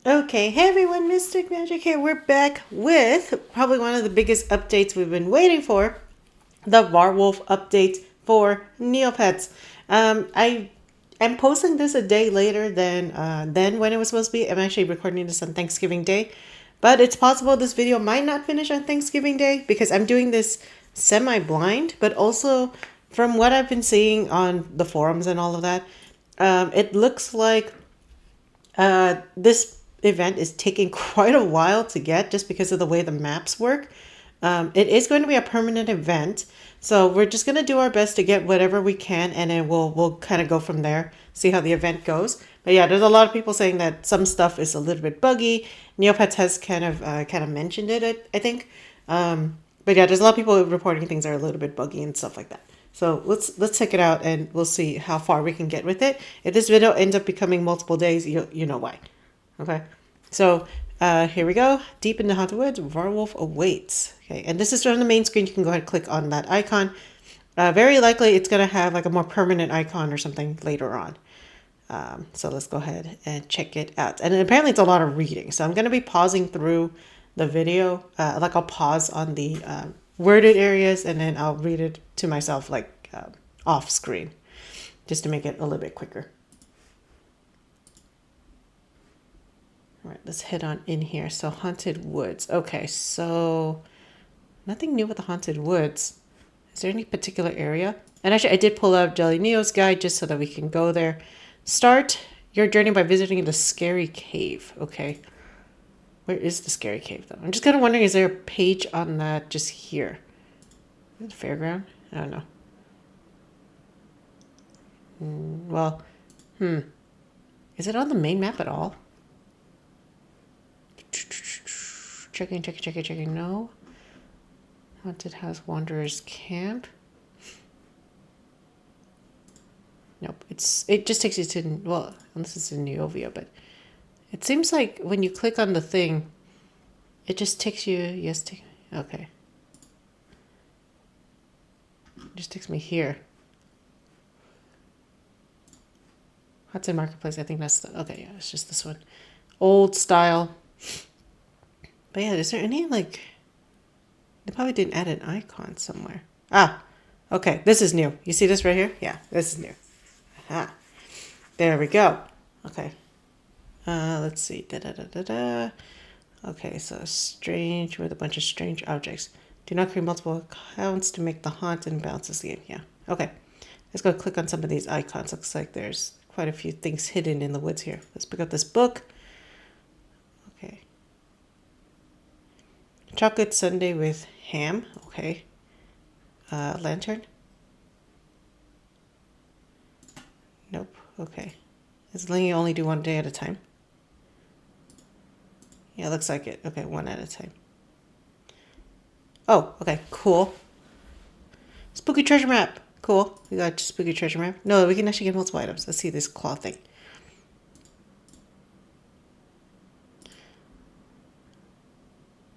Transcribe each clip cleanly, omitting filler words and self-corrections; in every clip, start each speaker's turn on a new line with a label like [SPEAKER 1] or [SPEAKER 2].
[SPEAKER 1] Okay, hey everyone, Mystic Magic here. We're back with probably one of the biggest updates we've been waiting for, the Varwolf update for Neopets. I am posting this a day later than when it was supposed to be. I'm actually recording this on Thanksgiving Day, but it's possible this video might not finish on Thanksgiving Day because I'm doing this semi-blind, but also from what I've been seeing on the forums and all of that, it looks like this event is taking quite a while to get just because of the way the maps work. It is going to be a permanent event, so we're just going to do our best to get whatever we can, and then we'll kind of go from there, see how the event goes. But yeah, there's a lot of people saying that some stuff is a little bit buggy. Neopets has kind of mentioned it, I think. But yeah, there's a lot of people reporting things are a little bit buggy and stuff like that. So let's check it out and we'll see how far we can get with it. If this video ends up becoming multiple days, you know why. Okay, so here we go. Deep in the Haunted Woods, Varwolf awaits. Okay, and this is on the main screen. You can go ahead and click on that icon. Very likely it's going to have like a more permanent icon or something later on. So let's go ahead and check it out. And apparently it's a lot of reading. So I'm going to be pausing through the video. Like I'll pause on the worded areas and then I'll read it to myself like off screen just to make it a little bit quicker. All right, let's head on in here. So Haunted Woods. Okay, so nothing new with the Haunted Woods. Is there any particular area? And actually, I did pull out Jelly Neo's guide just so that we can go there. Start your journey by visiting the Scary Cave. Okay. Where is the Scary Cave, though? I'm just kind of wondering, is there a page on that just here? Is it the fairground? I don't know. Well, is it on the main map at all? Checking. No. Haunted House Wanderers Camp. Nope. It just takes you to, well, unless it's in Neovia, but it seems like when you click on the thing, it just takes you, yes, okay. It just takes me here. Hudson Marketplace, I think that's the, okay, yeah, it's just this one. Old style. But yeah, is there any, like, they probably didn't add an icon somewhere. Ah, okay, this is new. You see this right here? Yeah, this is new. Aha. There we go. Okay. Let's see. Okay, so strange with a bunch of strange objects. Do not create multiple accounts to make the haunt and bounces the game. Yeah. Okay. Let's go click on some of these icons. Looks like there's quite a few things hidden in the woods here. Let's pick up this book. Okay. Chocolate sundae with ham. Okay. Lantern. Nope. Okay. Is letting you only do one day at a time? Yeah, looks like it. Okay, one at a time. Oh, okay, cool. Spooky treasure map. Cool. We got spooky treasure map. No, we can actually get multiple items. Let's see this claw thing.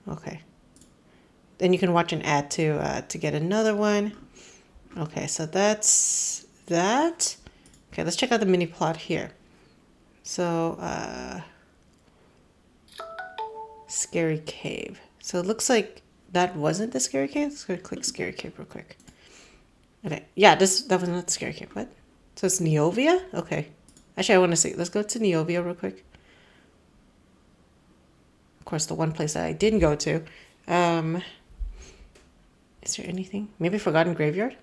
[SPEAKER 1] Okay. Then you can watch an ad to get another one. Okay, so that's that. Okay, let's check out the mini plot here. So, Scary Cave. So it looks like that wasn't the Scary Cave. Let's go click Scary Cave real quick. Okay, yeah, that was not the Scary Cave. What? So it's Neovia? Okay. Actually, I want to see. Let's go to Neovia real quick. Of course, the one place that I didn't go to. Is there anything? Maybe Forgotten Graveyard?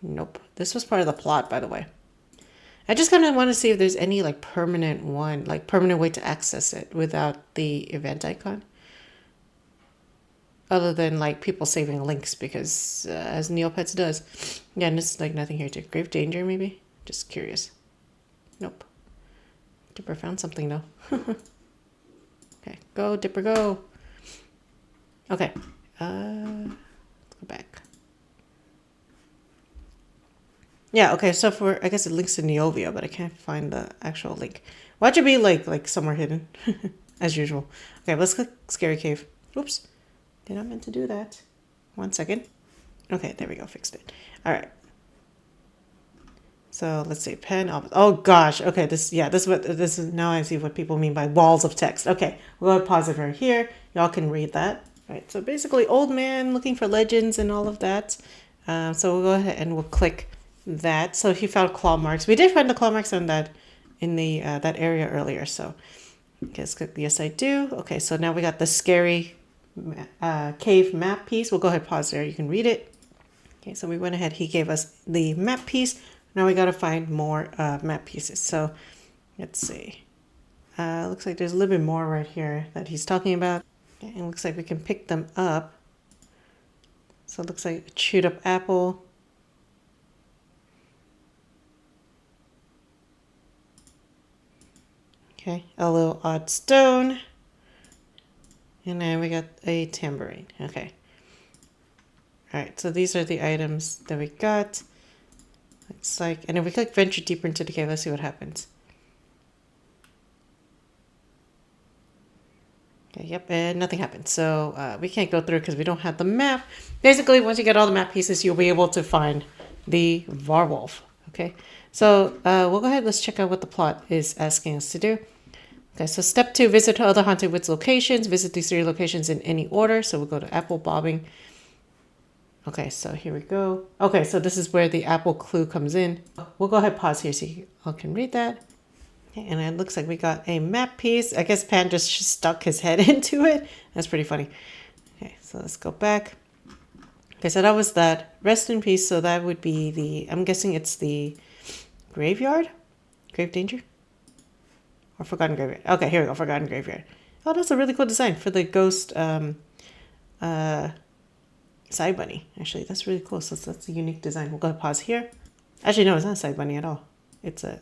[SPEAKER 1] Nope. This was part of the plot, by the way. I just kind of want to see if there's any like permanent one, like permanent way to access it without the event icon. Other than like people saving links because as Neopets does. Yeah, and it's like nothing here to Grave Danger maybe? Just curious. Nope. Dipper found something though. Okay, go Dipper, go. Okay. Let's go back. Yeah, okay, so for, I guess it links to Neovia, but I can't find the actual link. Why should it be like somewhere hidden? As usual. Okay, let's click Scary Cave. Oops. Did not meant to do that. 1 second. Okay, there we go, fixed it. All right. So let's see, pen. Oh gosh. Okay, this is now I see what people mean by walls of text. Okay, we'll pause it right here. Y'all can read that. All right. So basically, old man looking for legends and all of that. So we'll go ahead and we'll click that. So he found claw marks. We did find the claw marks on that in the that area earlier. So let's click yes, I do. Okay. So now we got the scary cave map piece. We'll go ahead and pause there. You can read it. Okay. So we went ahead. He gave us the map piece. Now we got to find more map pieces. So let's see. Looks like there's a little bit more right here that he's talking about. Okay, and it looks like we can pick them up. So it looks like a chewed up apple. Okay, a little odd stone. And then we got a tambourine. Okay. All right, so these are the items that we got. Looks like, and if we click venture deeper into the cave, let's see what happens. Okay, yep, and nothing happened. So we can't go through because we don't have the map. Basically, once you get all the map pieces, you'll be able to find the Varwolf. Okay, so we'll go ahead. Let's check out what the plot is asking us to do. Okay, so step 2, visit other Haunted Woods locations. Visit these 3 locations in any order. So we'll go to apple bobbing. Okay, so here we go. Okay, so this is where the apple clue comes in. We'll go ahead, pause here so you all can read that. Okay, and it looks like we got a map piece. I guess Pan just stuck his head into it. That's pretty funny. Okay, so let's go back. Okay, so that was that. Rest in peace. So that would be the, I'm guessing it's the graveyard? Grave danger? Or forgotten graveyard. Okay, here we go. Forgotten graveyard. Oh, that's a really cool design for the ghost side bunny. Actually, that's really cool. So that's a unique design. We'll go ahead and pause here. Actually, no, it's not a side bunny at all. It's a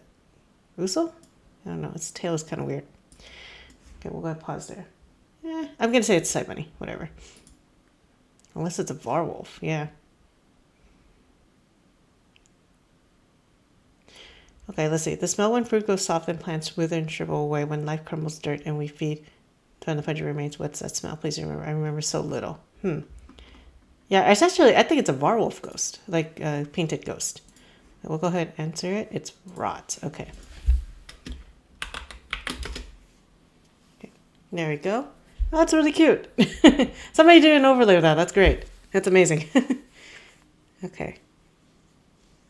[SPEAKER 1] Uso? I don't know. Its tail is kind of weird. Okay, we'll go ahead and pause there. I'm going to say it's a side bunny. Whatever. Unless it's a Varwolf. Yeah. Okay, let's see. The smell when fruit goes soft and plants wither and shrivel away, when life crumbles dirt and we feed when the fudge remains. What's that smell? Please remember. I remember so little. Yeah, it's actually, I think it's a Varwolf ghost, like a painted ghost. We'll go ahead and answer it. It's rot. Okay. There we go. Oh, that's really cute. Somebody did an overlay of that. That's great. That's amazing. Okay.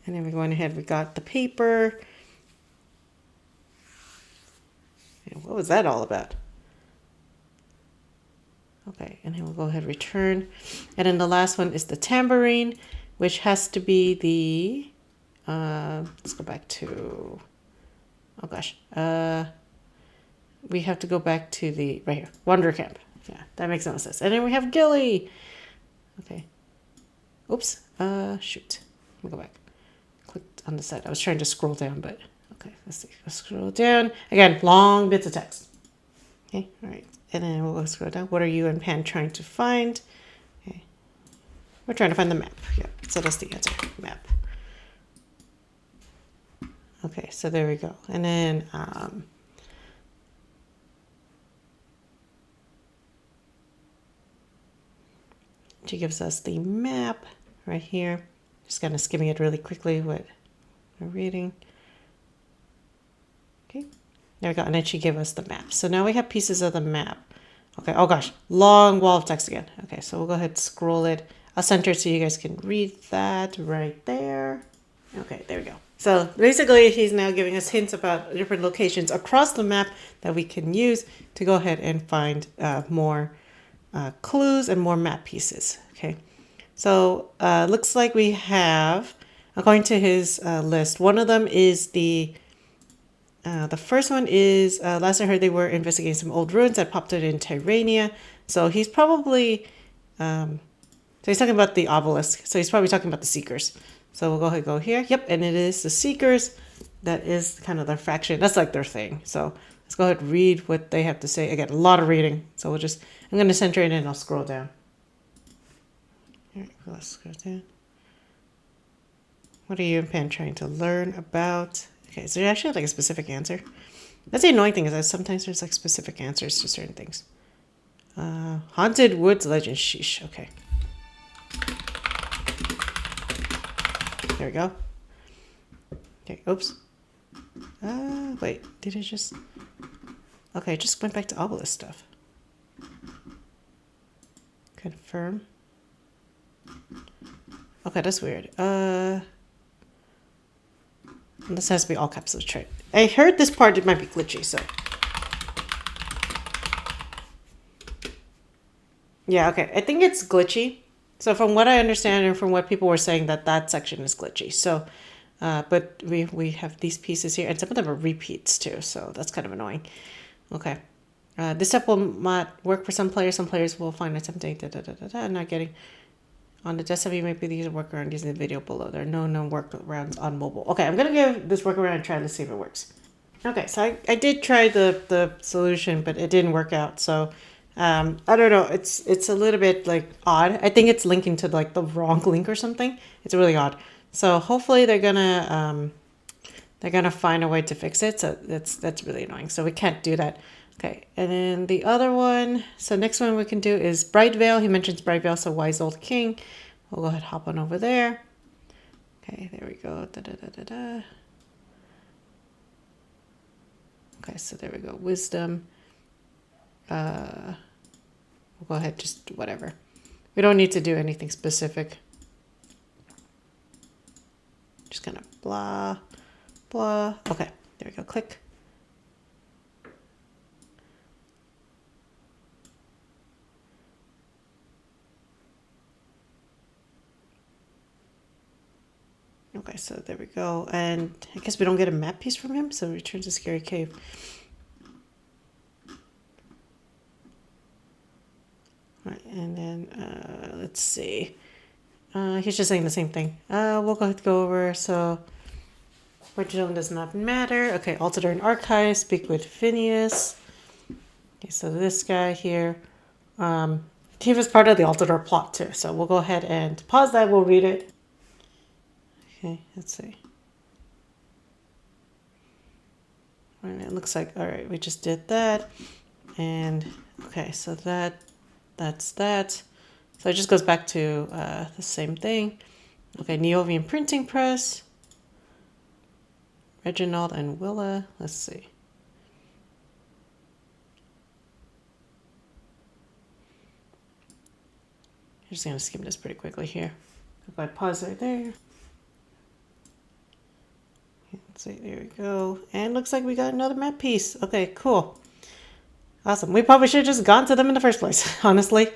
[SPEAKER 1] And then we're going ahead. We got the paper. And what was that all about? Okay, and then we'll go ahead and return. And then the last one is the tambourine, which has to be the, let's go back to, oh gosh. We have to go back to the, right here, Wander Camp. Yeah, that makes no sense. And then we have Gilly. Okay. Oops. Shoot. Let me go back. Clicked on the side. I was trying to scroll down, but okay. Let's see. Let's scroll down. Again, long bits of text. Okay. All right. And then we'll go scroll down. What are you and Pan trying to find? Okay. We're trying to find the map. Yeah. So that's the answer. Map. Okay. So there we go. And then, she gives us the map right here. Just kind of skimming it really quickly what we're reading. Okay, there we go. And then she gave us the map. So now we have pieces of the map. Okay, oh gosh, long wall of text again. Okay, so we'll go ahead and scroll it. I'll center it so you guys can read that right there. Okay, there we go. So basically he's now giving us hints about different locations across the map that we can use to go ahead and find more clues and more map pieces. Okay, so looks like we have, according to his list, one of them is the first one is, last I heard they were investigating some old ruins that popped out in Tyrania. So he's probably, so he's talking about the obelisk. So he's probably talking about the Seekers. So we'll go ahead and go here. Yep, and it is the Seekers. That is kind of their faction. That's like their thing. So let's go ahead and read what they have to say. Again, a lot of reading. So we'll just, I'm going to center it in and I'll scroll down. All right, let's scroll down. What are you and Pan trying to learn about? Okay, is there actually like a specific answer? That's the annoying thing is that sometimes there's like specific answers to certain things. Haunted Woods Legend. Sheesh. Okay. There we go. Okay, oops. Wait, did it just... Okay, it just went back to obelisk stuff. Confirm. Okay, that's weird. This has to be all caps of trade. I heard this part, it might be glitchy, so... Yeah, okay. I think it's glitchy. So from what I understand and from what people were saying, that section is glitchy. So, but we have these pieces here, and some of them are repeats too. So that's kind of annoying. Okay. This step will not work for some players. Some players will find it tempting. Not getting on the desktop. You might be using a workaround using the video below. There are no known workarounds on mobile. Okay, I'm gonna give this workaround a try to see if it works. Okay, so I did try the solution, but it didn't work out. So I don't know. It's a little bit like odd. I think it's linking to like the wrong link or something. It's really odd. So hopefully they're gonna find a way to fix it. So that's really annoying. So we can't do that. Okay, and then the other one. So next one we can do is Bright Veil. He mentions Bright Veil, so Wise Old King. We'll go ahead and hop on over there. Okay, there we go. Okay, so there we go. Wisdom. We'll go ahead, just whatever. We don't need to do anything specific. Just kind of blah, blah. Okay, there we go. Click. Okay, so there we go. And I guess we don't get a map piece from him, so return to Scary Cave. Right, and then let's see. He's just saying the same thing. We'll go ahead and go over. So, original does not matter. Okay, Altador and Archive. Speak with Phineas. Okay, so this guy here. He was part of the Altador plot too. So we'll go ahead and pause that. We'll read it. Okay, let's see. And it looks like, all right, we just did that. And okay, so that's that. So it just goes back to the same thing. Okay, Neovian Printing Press. Reginald and Willa. Let's see. I'm just going to skim this pretty quickly here. If I pause right there. Let's see, there we go. And looks like we got another map piece. Okay, cool. Awesome. We probably should have just gone to them in the first place, honestly.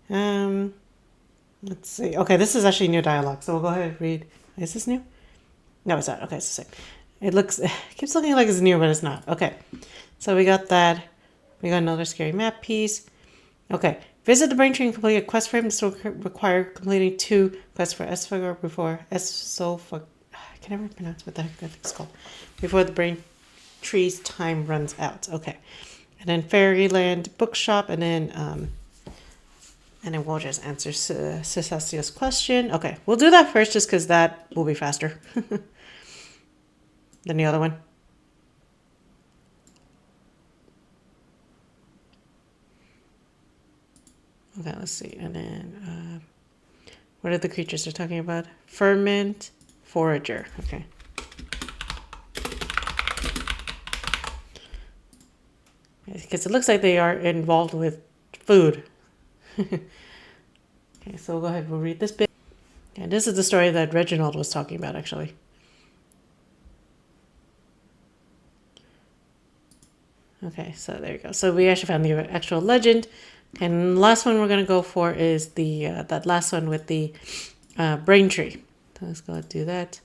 [SPEAKER 1] Let's see. Okay, this is actually new dialogue, so we'll go ahead and read. Is this new? No, it's not. Okay, it's the same. It keeps looking like it's new, but it's not. Okay, so we got that. We got another scary map piece. Okay, visit the brain tree and complete a quest for him. This will require completing 2 quests for Esphagor before I can never pronounce what the heck that thing's called. Before the brain tree's time runs out. Okay, and then Fairyland Bookshop, and then we'll just answer Cecasia's question. Okay, we'll do that first just because that will be faster than the other one. Okay, let's see. And then, what are the creatures they're talking about? Ferment, Forager. Okay. Because it looks like they are involved with food. Okay, so we'll go ahead. We'll read this bit. And this is the story that Reginald was talking about, actually. Okay, so there you go. So we actually found the actual legend. And the last one we're going to go for is the that last one with the brain tree. So let's go ahead and do that.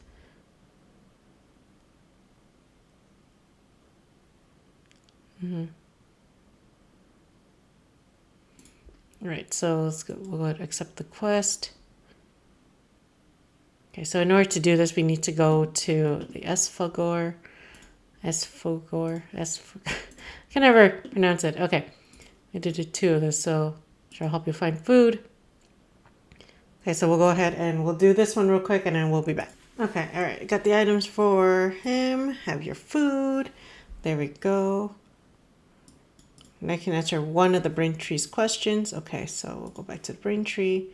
[SPEAKER 1] All right, so let's go. We'll go ahead and accept the quest. Okay, so in order to do this, we need to go to the Esphagor. I can never pronounce it. Okay, I did 2 of this, so I'll help you find food. Okay, so we'll go ahead and we'll do this one real quick, and then we'll be back. Okay, all right, got the items for him. Have your food. There we go. And I can answer one of the brain tree's questions. Okay, so we'll go back to the brain tree.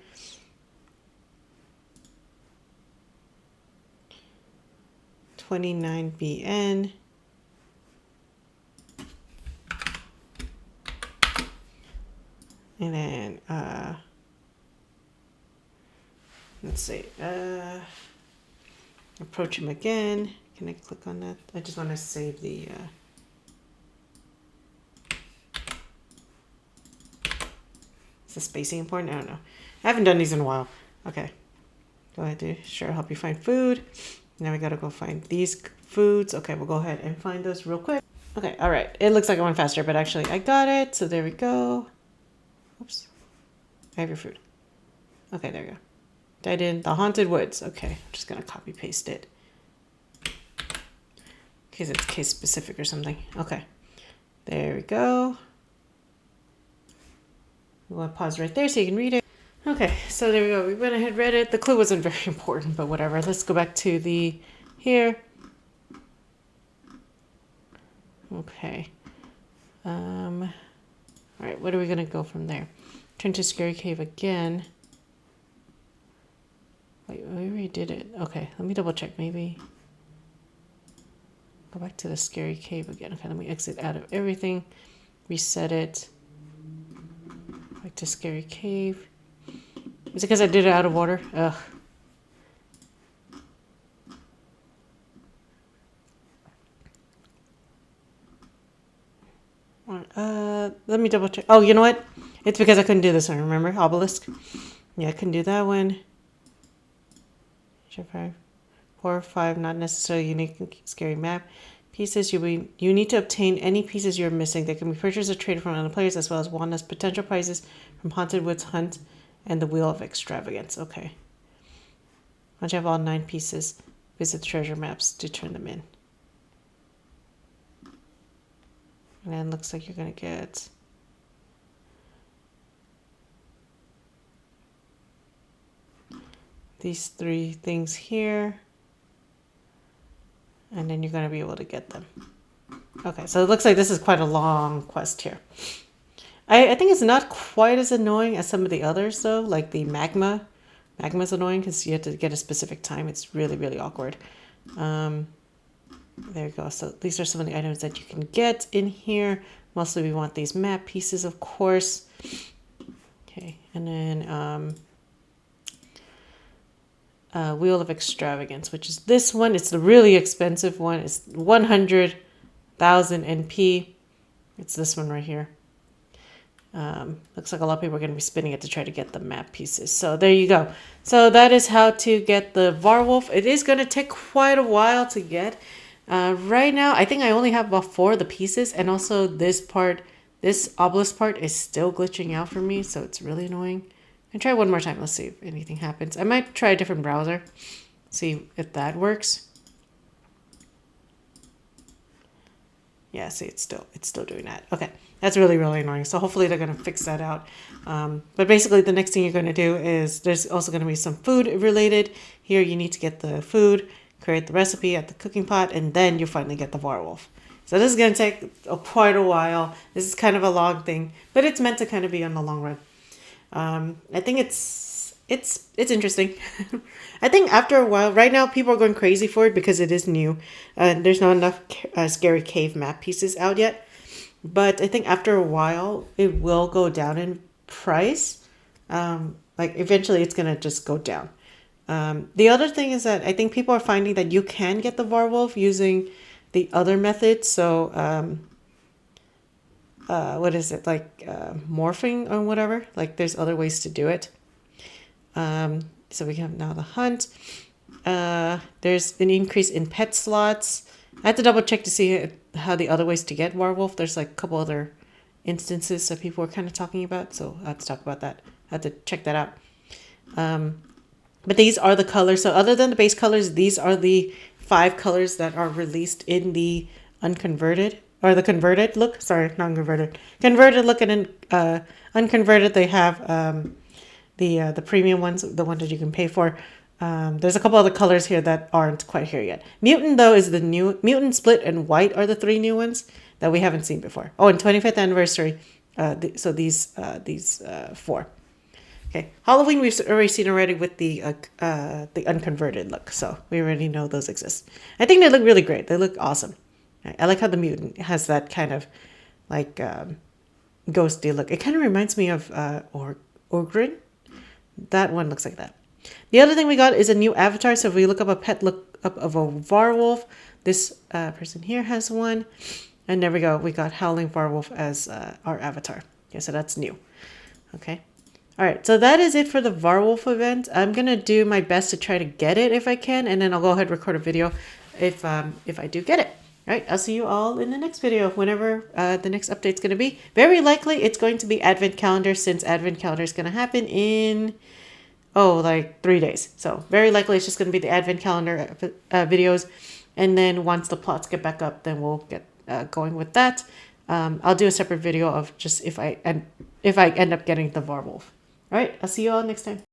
[SPEAKER 1] 29 BN. And then, let's see, approach him again. Can I click on that? I just want to save the, is the spacing important? I don't know. I haven't done these in a while. Okay. Go ahead to sure help you find food. Now we got to go find these foods. Okay, we'll go ahead and find those real quick. Okay, all right. It looks like I went faster, but actually I got it. So there we go. Oops. I have your food. Okay, there we go. Died in the haunted woods. Okay, I'm just gonna copy paste it. In case it's case specific or something. Okay, there we go. We'll pause right there so you can read it. Okay, so there we go. We went ahead, read it. The clue wasn't very important, but whatever. Let's go back to the here. Okay. All right, what are we gonna go from there? Turn to Scary Cave again. Wait, we already did it. Okay, let me double check. Maybe go back to the Scary Cave again. Okay, let me exit out of everything. Reset it. Back to Scary Cave. Is it because I did it out of order? Ugh. Let me double check. Oh, you know what? It's because I couldn't do this one. Remember? Obelisk? Yeah, I couldn't do that one. 4 or 5, not necessarily unique and scary map. Pieces, you need to obtain any pieces you're missing. They can be purchased or traded from other players, as well as won as potential prizes from Haunted Woods Hunt and the Wheel of Extravagance. Okay. Once you have all 9 pieces, visit the treasure maps to turn them in. And then looks like you're going to get... these 3 things here. And then you're going to be able to get them. Okay, so it looks like this is quite a long quest here. I think it's not quite as annoying as some of the others, though, like the magma. Magma's annoying because you have to get a specific time. It's really, really awkward. There you go. So these are some of the items that you can get in here. Mostly we want these map pieces, of course. Okay, and then Wheel of Extravagance, which is this one. It's the really expensive one. It's 100,000 NP. It's this one right here. Looks like a lot of people are going to be spinning it to try to get the map pieces. So there you go. So that is how to get the Varwolf. It is going to take quite a while to get. Right now, I think I only have about 4 of the pieces. And also this part, this obelisk part is still glitching out for me. So it's really annoying. And try one more time. Let's see if anything happens. I might try a different browser. See if that works. Yeah, see, it's still doing that. Okay, that's really, really annoying. So hopefully they're going to fix that out. But basically the next thing you're going to do is there's also going to be some food related. Here you need to get the food, create the recipe at the cooking pot, and then you finally get the Varwolf. So this is going to take quite a while. This is kind of a long thing, but it's meant to kind of be on the long run. I think it's interesting. I think after a while, right now people are going crazy for it because it is new. There's not enough Scary Cave map pieces out yet. But I think after a while, it will go down in price. Like eventually it's going to just go down. The other thing is that I think people are finding that you can get the Varwolf using the other methods. So, what is it, like morphing or whatever? Like there's other ways to do it. So we have now the hunt. There's an increase in pet slots. I had to double check to see how the other ways to get Varwolf. There's like a couple other instances that people are kind of talking about. So I have to talk about that. I had to check that out. But these are the colors. So other than the base colors, these are the 5 colors that are released in the unconverted or the converted look. Sorry, non-converted. Converted look, and in unconverted they have the premium ones, the ones that you can pay for. There's a couple other colors here that aren't quite here yet. Mutant though is the new mutant, split, and white are the 3 new ones that we haven't seen before. Oh, and 25th anniversary. So these 4. Okay, Halloween we've already seen already with the unconverted look, so we already know those exist. I think they look really great. They look awesome. I like how the mutant has that kind of like ghosty look. It kind of reminds me of Orgrin. That one looks like that. The other thing we got is a new avatar. So if we look up a pet look up of a Varwolf, this person here has one. And there we go. We got Howling Varwolf as our avatar. Okay, so that's new. Okay. All right, so that is it for the Varwolf event. I'm going to do my best to try to get it if I can, and then I'll go ahead and record a video if I do get it. All right, I'll see you all in the next video, whenever the next update's going to be. Very likely it's going to be Advent Calendar, since Advent Calendar is going to happen in, like 3 days. So very likely it's just going to be the Advent Calendar videos. And then once the plots get back up, then we'll get going with that. I'll do a separate video of just if I end up getting the Varwolf. All right, I'll see you all next time.